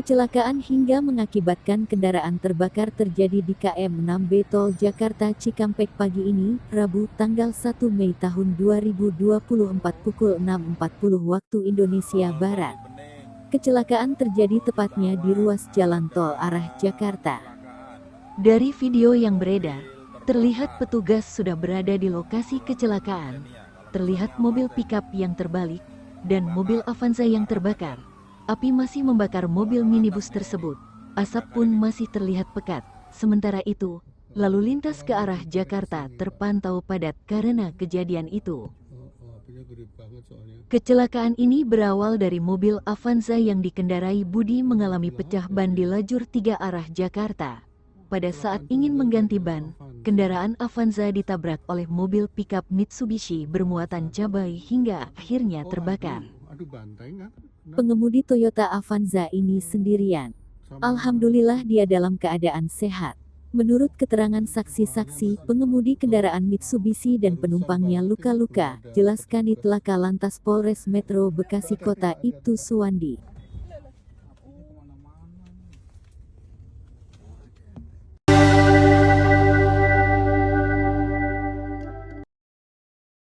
Kecelakaan hingga mengakibatkan kendaraan terbakar terjadi di KM 6B Tol Jakarta Cikampek pagi ini, Rabu, tanggal 1 Mei tahun 2024 pukul 6.40 waktu Indonesia Barat. Kecelakaan terjadi tepatnya di ruas jalan tol arah Jakarta. Dari video yang beredar, terlihat petugas sudah berada di lokasi kecelakaan. Terlihat mobil pickup yang terbalik dan mobil Avanza yang terbakar. Api masih membakar mobil minibus tersebut. Asap pun masih terlihat pekat. Sementara itu, lalu lintas ke arah Jakarta terpantau padat karena kejadian itu. Kecelakaan ini berawal dari mobil Avanza yang dikendarai Budi mengalami pecah ban di lajur 3 arah Jakarta. Pada saat ingin mengganti ban, kendaraan Avanza ditabrak oleh mobil pickup Mitsubishi bermuatan cabai hingga akhirnya terbakar. Pengemudi Toyota Avanza ini sendirian. Alhamdulillah dia dalam keadaan sehat. Menurut keterangan saksi-saksi, pengemudi kendaraan Mitsubishi dan penumpangnya luka-luka, jelaskan Kanit Laka Lantas Polres Metro Bekasi Kota Ibtu Suwandi.